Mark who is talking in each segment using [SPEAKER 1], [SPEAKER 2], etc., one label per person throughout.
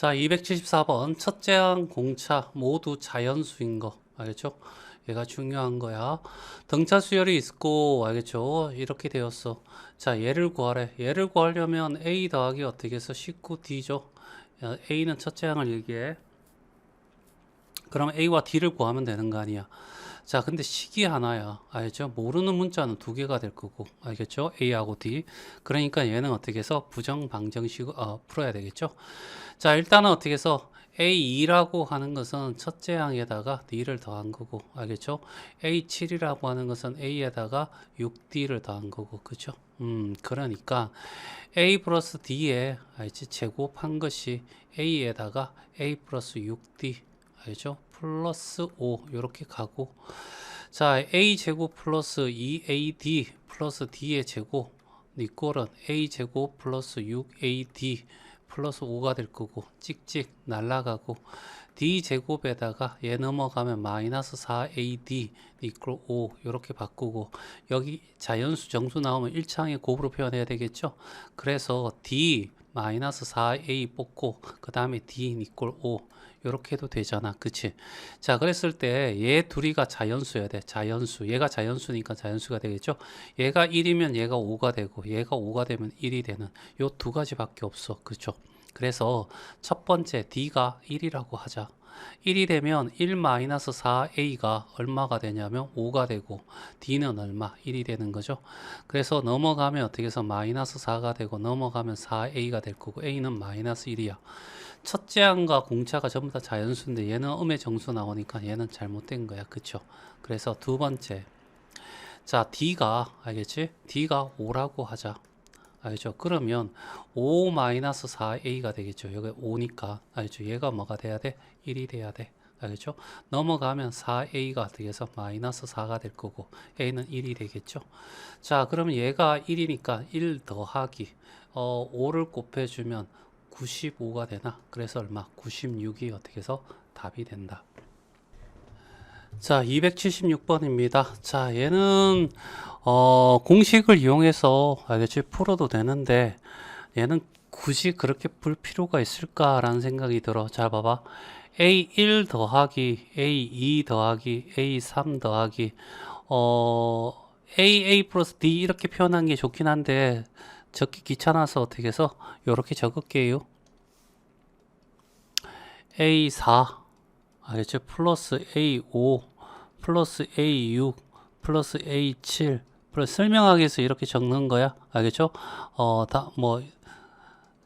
[SPEAKER 1] 자, 274번 첫째 항 공차 모두 자연수인 거 알겠죠? 얘가 중요한 거야. 등차 수열이 있고 알겠죠? 이렇게 되었어. 자, 얘를 구하래. 얘를 구하려면 a 더하기 어떻게 해서 19d죠. a는 첫째 항을 얘기해. 그럼 a와 d를 구하면 되는 거 아니야. 자, 근데 식이 하나야. 알죠? 모르는 문자는 두 개가 될 거고. 알겠죠? A하고 D. 그러니까 얘는 어떻게 해서 부정 방정식으로 풀어야 되겠죠? 자, 일단은 어떻게 해서 A2라고 하는 것은 첫째 항에다가 D를 더한 거고. 알겠죠? A7이라고 하는 것은 A에다가 6D를 더한 거고. 그죠? 그러니까 A 플러스 D에 알지? 제곱한 것이 A에다가 A 플러스 6D 알죠? 플러스 5 이렇게 가고 자 a 제곱 플러스 2ad 플러스 d의 제곱 이꼴은 a 제곱 플러스 6ad 플러스 5가 될 거고 찍찍 날라가고 d 제곱에다가 얘 넘어가면 마이너스 4ad 이꼴 5 이렇게 바꾸고 여기 자연수 정수 나오면 1차항의 곱으로 표현해야 되겠죠. 그래서 d 마이너스 4a 뽑고 그 다음에 d 이꼴 5 이렇게 해도 되잖아. 그치? 자, 그랬을 때 얘 둘이가 자연수여야 돼. 자연수. 얘가 자연수니까 자연수가 되겠죠? 얘가 1이면 얘가 5가 되고 얘가 5가 되면 1이 되는 요 두 가지밖에 없어. 그쵸? 그래서 첫 번째 D가 1이라고 하자. 1이 되면 1-4a가 얼마가 되냐면 5가 되고 D는 얼마? 1이 되는 거죠. 그래서 넘어가면 어떻게 해서 마이너스 4가 되고 넘어가면 4a가 될 거고 a는 마이너스 1이야. 첫째 항과 공차가 전부 다 자연수인데 얘는 음의 정수 나오니까 얘는 잘못된 거야. 그쵸? 그래서 두 번째. 자, D가, 알겠지? D가 5라고 하자. 알죠? 그러면 5-4a가 되겠죠. 여기 5니까. 알죠? 얘가 뭐가 돼야 돼? 1이 돼야 돼. 알겠죠? 넘어가면 4a가 어떻게 해서 마이너스 4가 될 거고 a는 1이 되겠죠. 자, 그러면 얘가 1이니까 1 더하기 5를 곱해주면 95가 되나? 그래서 얼마? 96이 어떻게 해서 답이 된다. 자, 276번입니다. 자, 얘는 공식을 이용해서 알겠지? 풀어도 되는데 얘는 굳이 그렇게 풀 필요가 있을까라는 생각이 들어. 잘 봐봐. A1 더하기 A2 더하기 A3 더하기 AA 플러스 D 이렇게 표현한 게 좋긴 한데 적기 귀찮아서 어떻게 해서 이렇게 적을게요. A4 알겠죠? 플러스 A5 플러스 A6 플러스 A7 플러스 설명하기 위해서 이렇게 적는 거야. 알겠죠? 다 뭐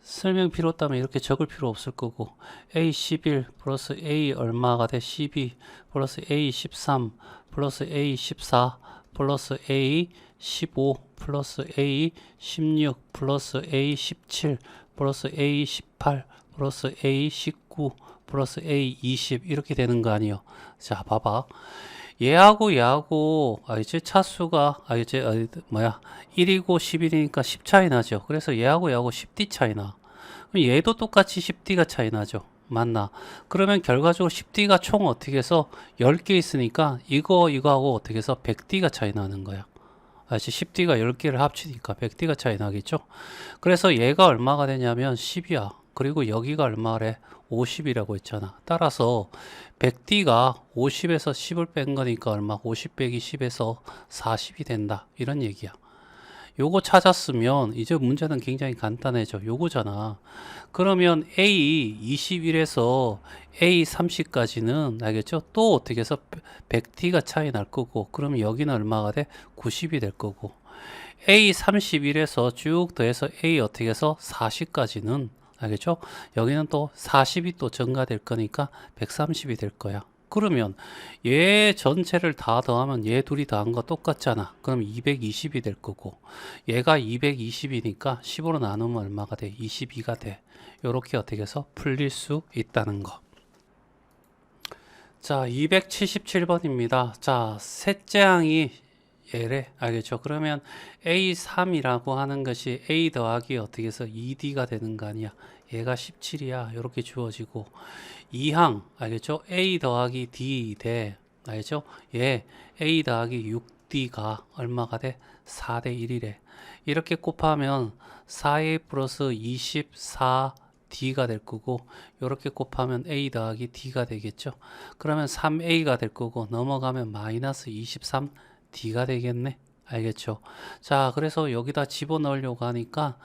[SPEAKER 1] 설명 필요 없다면 이렇게 적을 필요 없을 거고 A11 플러스 A 얼마가 돼? 12 플러스 A13 플러스 A14 플러스 A15 플러스 A16 플러스 A17 플러스 A18 플러스 A19 플러스 A20 이렇게 되는 거 아니에요. 자, 봐봐. 얘하고 알지? 차수가 알지? 1이고 11이니까 10 차이 나죠. 그래서 얘하고 10D 차이 나. 그럼 얘도 똑같이 10D가 차이 나죠. 맞나? 그러면 결과적으로 10D가 총 어떻게 해서 10개 있으니까 이거하고 어떻게 해서 100D가 차이 나는 거야. 알지? 10D가 10개를 합치니까 100D가 차이 나겠죠? 그래서 얘가 얼마가 되냐면 10이야. 그리고 여기가 얼마래? 50이라고 했잖아. 따라서 100D가 50에서 10을 뺀 거니까 얼마? 50 빼기 10에서 40이 된다. 이런 얘기야. 요거 찾았으면 이제 문제는 굉장히 간단해져. 요거잖아. 그러면 A 21에서 A 30까지는 알겠죠? 또 어떻게 해서 100D가 차이 날 거고 그러면 여기는 얼마가 돼? 90이 될 거고 A 31에서 쭉 더해서 A 어떻게 해서 40까지는 알겠죠? 여기는 또 40이 또 증가될 거니까 130이 될 거야. 그러면 얘 전체를 다 더하면 얘 둘이 더한 거 똑같잖아. 그럼 220이 될 거고 얘가 220이니까 10으로 나누면 얼마가 돼? 22가 돼. 요렇게 어떻게 해서 풀릴 수 있다는 거. 자, 277번입니다. 자, 셋째 항이 얘래. 알겠죠? 그러면 A3이라고 하는 것이 A 더하기 어떻게 해서 2D가 되는 거 아니야. 얘가 17이야. 이렇게 주어지고 2항 알겠죠? A 더하기 D 돼. 알겠죠? 얘 A 더하기 6D가 얼마가 돼? 4대 1이래. 이렇게 곱하면 4A 플러스 24 D가 될 거고 요렇게 곱하면 A 더하기 D가 되겠죠. 그러면 3A가 될 거고 넘어가면 마이너스 23D가 되겠네. 알겠죠? 자, 그래서 여기다 집어넣으려고 하니까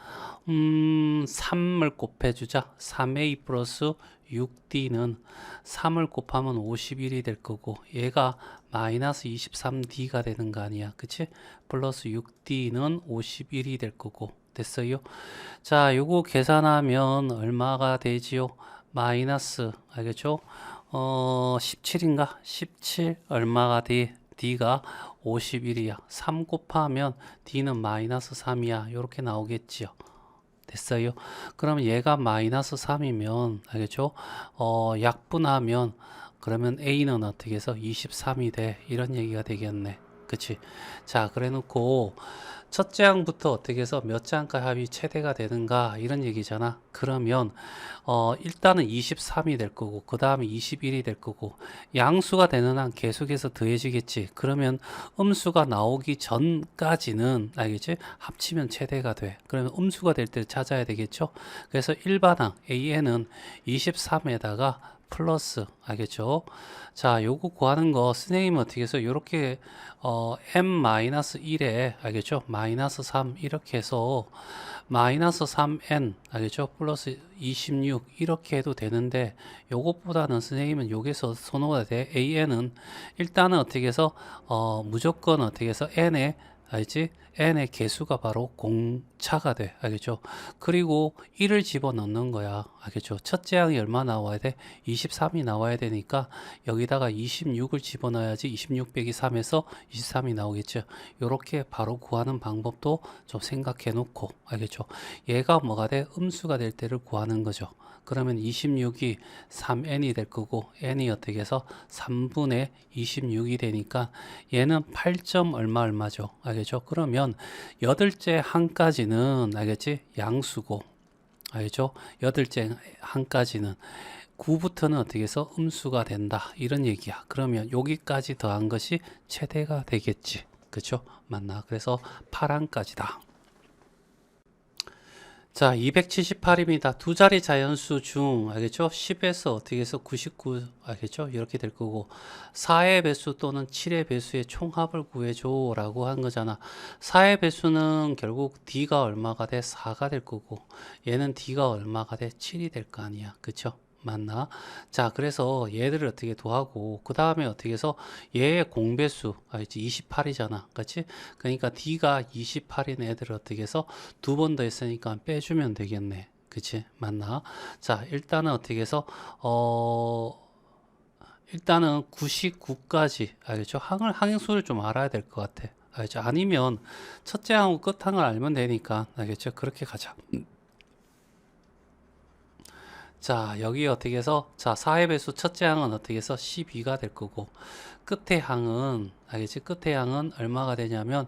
[SPEAKER 1] 3을 곱해주자. 3A 플러스 6D는 3을 곱하면 51이 될 거고 얘가 마이너스 23D가 되는 거 아니야. 그치? 플러스 6D는 51이 될 거고 됐어요? 자, 요거 계산하면 얼마가 되지요? 마이너스, 알겠죠? 17인가? 17 얼마가 돼? D가 51이야. 3 곱하면 D는 마이너스 3이야. 요렇게 나오겠지요. 됐어요? 그러면 얘가 마이너스 3이면, 알겠죠? 약분하면, 그러면 A는 어떻게 해서 23이 돼? 이런 얘기가 되겠네. 그치? 자, 그래 놓고, 첫째 항부터 어떻게 해서 몇 장가 합이 최대가 되는가 이런 얘기잖아. 그러면 일단은 23이 될 거고 그 다음에 21이 될 거고 양수가 되는 한 계속해서 더해지겠지. 그러면 음수가 나오기 전까지는 알겠지? 합치면 최대가 돼. 그러면 음수가 될 때 찾아야 되겠죠. 그래서 일반항 AN은 23에다가 플러스 알겠죠? 자, 요거 구하는 거 선생님은 어떻게 해서 요렇게 m-1에 알겠죠? 마이너스 3 이렇게 해서 마이너스 3n 알겠죠? 플러스 26 이렇게 해도 되는데 요것보다는 선생님은 여기서 선호가 돼. an은 일단은 어떻게 해서 무조건 어떻게 해서 n에 알지? n의 개수가 바로 공차가 돼. 알겠죠? 그리고 1을 집어넣는 거야. 알겠죠? 첫째 항이 얼마 나와야 돼? 23이 나와야 되니까 여기다가 26을 집어넣어야지 26 빼기 3에서 23이 나오겠죠. 이렇게 바로 구하는 방법도 좀 생각해 놓고 알겠죠? 얘가 뭐가 돼? 음수가 될 때를 구하는 거죠. 그러면 26이 3n이 될 거고 n이 어떻게 해서 3분의 26이 되니까 얘는 8점 얼마죠? 알겠죠? 그러면 여덟째 항까지는 알겠지? 양수고 알겠죠? 여덟째 항까지는 9부터는 어떻게 해서 음수가 된다 이런 얘기야. 그러면 여기까지 더한 것이 최대가 되겠지. 그쵸? 맞나? 그래서 8항까지다. 자, 278입니다. 두 자리 자연수 중, 알겠죠? 10에서 어떻게 해서 99, 알겠죠? 이렇게 될 거고, 4의 배수 또는 7의 배수의 총합을 구해줘 라고 한 거잖아. 4의 배수는 결국 D가 얼마가 돼? 4가 될 거고, 얘는 D가 얼마가 돼? 7이 될 거 아니야. 그쵸? 맞나? 자, 그래서 얘들을 어떻게 더하고, 그 다음에 어떻게 해서 얘의 공배수, 알지? 28이잖아. 그치? 그러니까 D가 28인 애들을 어떻게 해서 두 번 더 했으니까 빼주면 되겠네. 그치? 맞나? 자, 일단은 어떻게 해서, 일단은 99까지, 알겠죠? 항수를 좀 알아야 될 것 같아. 알겠죠? 아니면 첫째 항하고 끝항을 알면 되니까, 알겠죠? 그렇게 가자. 자, 여기 어떻게 해서, 자, 4의 배수 첫째 항은 어떻게 해서 12가 될 거고, 끝의 항은, 알겠지? 끝의 항은 얼마가 되냐면,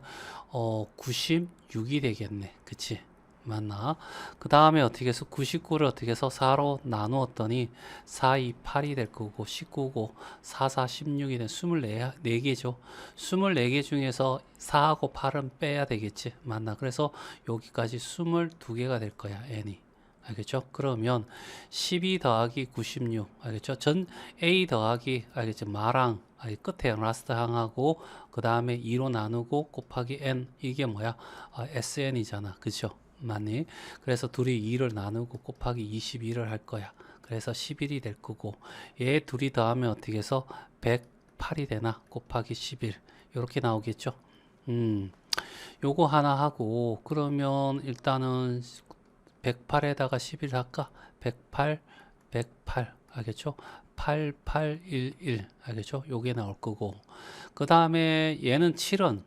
[SPEAKER 1] 96이 되겠네. 그치? 맞나? 그 다음에 어떻게 해서 99를 어떻게 해서 4로 나누었더니 4, 2, 8이 될 거고 19고 4, 4, 16이 된 24개죠. 24개 중에서 4하고 8은 빼야 되겠지. 맞나? 그래서 여기까지 22개가 될 거야. n이. 알겠죠? 그러면 12 더하기 96 알겠죠? 전 A 더하기 알겠죠? 마랑 끝에 라스트 항하고 그 다음에 2로 나누고 곱하기 n 이게 뭐야? SN이잖아. 그죠? 맞니? 그래서 둘이 2를 나누고 곱하기 22를 할 거야. 그래서 11이 될 거고 얘 둘이 더하면 어떻게 해서 108이 되나? 곱하기 11 이렇게 나오겠죠? 요거 하나 하고 그러면 일단은 108에다가 11 할까? 108, 108 알겠죠? 8811 알겠죠? 요게 나올 거고 그 다음에 얘는 7은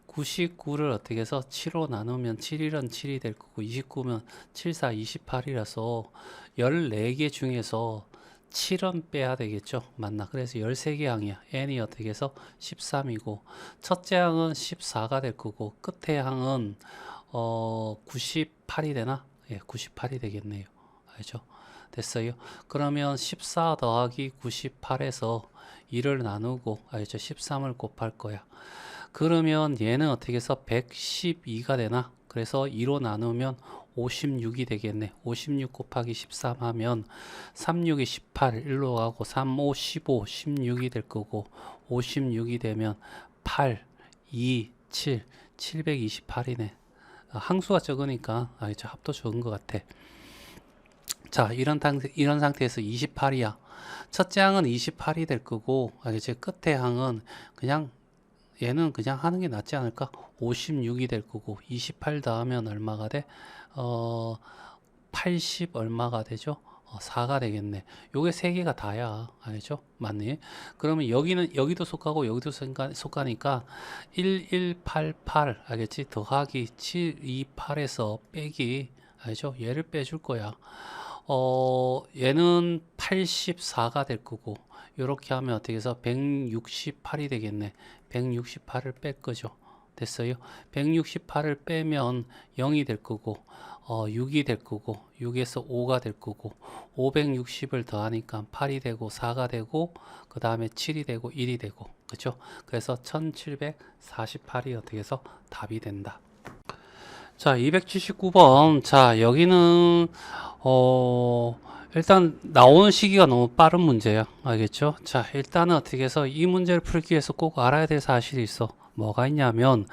[SPEAKER 1] 99를 어떻게 해서 7로 나누면 7일은 7이 될 거고 29면 7, 4, 28이라서 14개 중에서 7은 빼야 되겠죠. 맞나? 그래서 13개 항이야. n이 어떻게 해서 13이고 첫째 항은 14가 될 거고 끝의 항은 98이 되나? 예, 98이 되겠네요. 알죠? 됐어요. 그러면 14 더하기 98에서 2를 나누고 알죠? 13을 곱할 거야. 그러면 얘는 어떻게 해서 112가 되나? 그래서 2로 나누면 56이 되겠네. 56 곱하기 13 하면 3, 6이 18 일로 가고 3, 5, 15, 16이 될 거고 56이 되면 8, 2, 7, 728이네. 항수가 적으니까 알겠죠? 합도 적은 것 같아. 자, 이런 상태에서 28이야. 첫째 항은 28이 될 거고, 알겠지? 끝에 항은 그냥 얘는 그냥 하는 게 낫지 않을까? 56이 될 거고 28 더하면 얼마가 돼? 80 얼마가 되죠? 4가 되겠네. 요게 세 개가 다야. 알죠? 맞니? 그러면 여기도 속하고 여기도 속하니까 1188 알겠지? 더하기 728에서 빼기 알죠? 얘를 빼줄 거야. 얘는 84가 될 거고 이렇게 하면 어떻게 해서 168이 되겠네. 168을 뺄 거죠. 됐어요? 168을 빼면 0이 될 거고 6이 될 거고 6에서 5가 될 거고 560을 더하니까 8이 되고 4가 되고 그 다음에 7이 되고 1이 되고 그렇죠? 그래서 1748이 어떻게 해서 답이 된다. 자, 279번. 자, 여기는 일단 나오는 시기가 너무 빠른 문제야. 알겠죠? 자, 일단은 어떻게 해서 이 문제를 풀기 위해서 꼭 알아야 될 사실이 있어. 뭐가 있냐면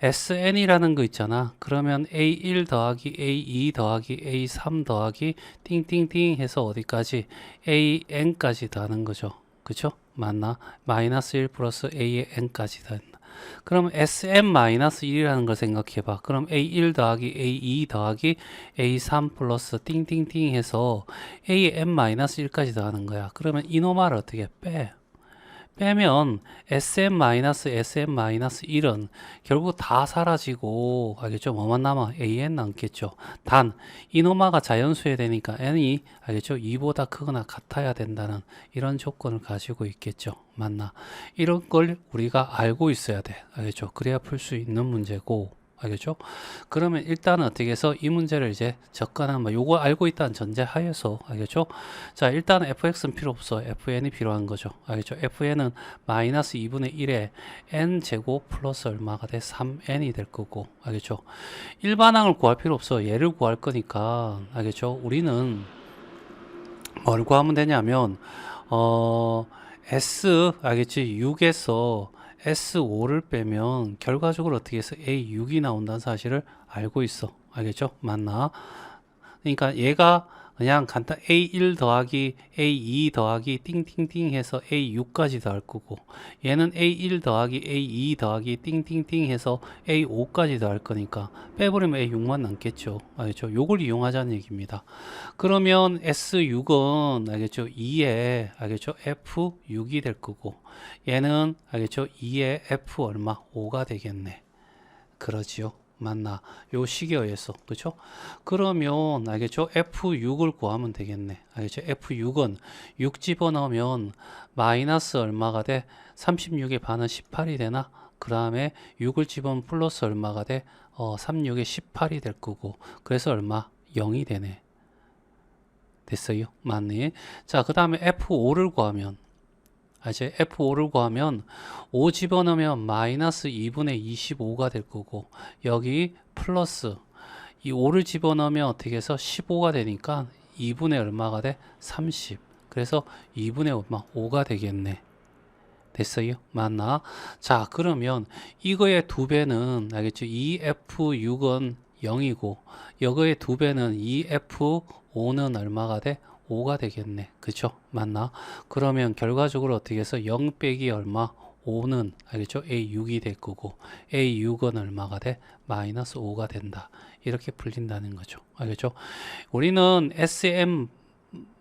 [SPEAKER 1] SN이라는 거 있잖아. 그러면 A1 더하기 A2 더하기 A3 더하기 띵띵띵 해서 어디까지 AN까지 더하는 거죠. 그쵸? 맞나? 마이너스 1 플러스 A의 N까지 더한다. 그럼 SM-1이라는 걸 생각해 봐. 그럼 A1 더하기 A2 더하기 A3 플러스 띵띵띵 해서 AM-1까지 더하는 거야. 그러면 이노말을 어떻게 빼? 빼면 SM-SM-1은 결국 다 사라지고 알겠죠? 뭐만 남아? AN 남겠죠. 단 이노마가 자연수에 되니까 n이 알겠죠? 2보다 크거나 같아야 된다는 이런 조건을 가지고 있겠죠. 맞나? 이런 걸 우리가 알고 있어야 돼. 알겠죠? 그래야 풀 수 있는 문제고 알겠죠? 그러면 일단은 어떻게 해서 이 문제를 이제 접근하면 요거 알고 있다는 전제하에서 알겠죠? 자, 일단 fx는 필요 없어. fn이 필요한 거죠. 알겠죠? fn은 마이너스 2분의 1에 n 제곱 플러스 얼마가 돼? 3n이 될 거고 알겠죠? 일반항을 구할 필요 없어. 얘를 구할 거니까 알겠죠? 우리는 뭘 구하면 되냐면 s 알겠지? 6에서 S5를 빼면 결과적으로 어떻게 해서 A6이 나온다는 사실을 알고 있어. 알겠죠? 맞나? 그러니까 얘가 그냥 간단 A1 더하기 A2 더하기 띵띵띵 해서 A6까지 더할 거고 얘는 A1 더하기 A2 더하기 띵띵띵 해서 A5까지 더할 거니까 빼버리면 A6만 남겠죠. 알겠죠? 요걸 이용하자는 얘기입니다. 그러면 S6은 알겠죠? 2에 알겠죠? F6이 될 거고 얘는 알겠죠? 2에 F 얼마? 5가 되겠네. 그러지요. 맞나? 요 식에 의해서. 그렇죠? 그러면 알겠죠? F6을 구하면 되겠네. 알겠죠? F6은 6 집어넣으면 마이너스 얼마가 돼? 36의 반은 18이 되나? 그 다음에 6을 집어넣으면 플러스 얼마가 돼? 36에 18이 될 거고. 그래서 얼마? 0이 되네. 됐어요? 맞네. 자, 그 다음에 F5를 구하면 이제 F5를 구하면 5 집어넣으면 마이너스 2분의 25가 될 거고 여기 플러스 이 5를 집어넣으면 어떻게 해서 15가 되니까 2분의 얼마가 돼? 30. 그래서 2분의 얼마? 5가 되겠네. 됐어요? 맞나? 자, 그러면 이거의 두 배는 알겠죠? 2F6은 0이고 이거의 두 배는 2F5는 얼마가 돼? 5가 되겠네. 그쵸? 맞나? 그러면 결과적으로 어떻게 해서 0 빼기 얼마? 5는 알겠죠? A6이 될 거고 A6은 얼마가 돼? 마이너스 5가 된다. 이렇게 풀린다는 거죠. 알겠죠? 우리는 SM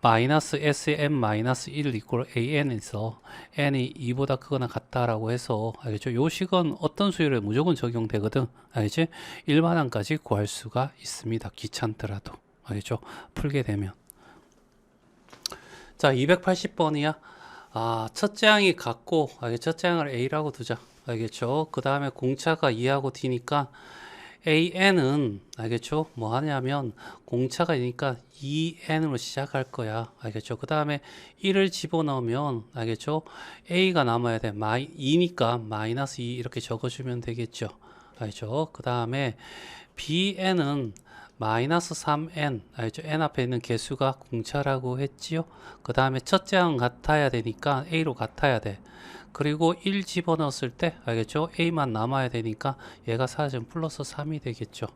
[SPEAKER 1] 마이너스 SM 마이너스 1 이꼴 AN에서 n이 2보다 크거나 같다라고 해서 알겠죠? 요 식은 어떤 수열에 무조건 적용되거든. 알겠지? 일반항까지 구할 수가 있습니다. 귀찮더라도. 알겠죠? 풀게 되면. 자, 280번이야. 첫째 항이 같고, 첫째 항을 A라고 두자. 알겠죠? 그 다음에 공차가 2하고 D니까 AN은, 알겠죠? 뭐 하냐면, 공차가 있으니까 2N으로 시작할 거야. 알겠죠? 그 다음에 1을 집어넣으면, 알겠죠? A가 남아야 돼. 2니까 마이너스 2 이렇게 적어주면 되겠죠? 알겠죠? 그 다음에 BN은 마이너스 3n, 알죠? n 앞에 있는 개수가 공차라고 했지요. 그 다음에 첫째 항 같아야 되니까 a로 같아야 돼. 그리고 1 집어넣었을 때, 알겠죠? a만 남아야 되니까 얘가 사라지면 플러스 3이 되겠죠.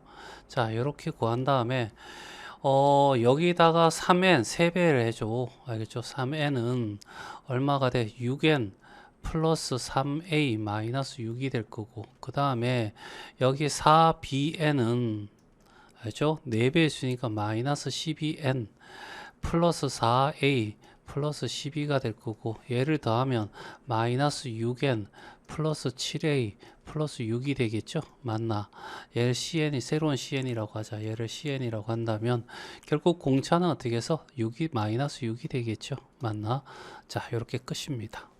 [SPEAKER 1] 자, 이렇게 구한 다음에 여기다가 3n 3배를 해줘. 알겠죠? 3n은 얼마가 돼? 6n 플러스 3a 마이너스 6이 될 거고, 그 다음에 여기 4bn은 알죠? 4배 수니까 마이너스 12n 플러스 4a 플러스 12가 될 거고, 얘를 더하면 마이너스 6n 플러스 7a 플러스 6이 되겠죠? 맞나? 얘를 cn이 새로운 cn이라고 하자. 얘를 cn이라고 한다면 결국 공차는 어떻게 해서 6이 마이너스 6이 되겠죠? 맞나? 자, 이렇게 끝입니다.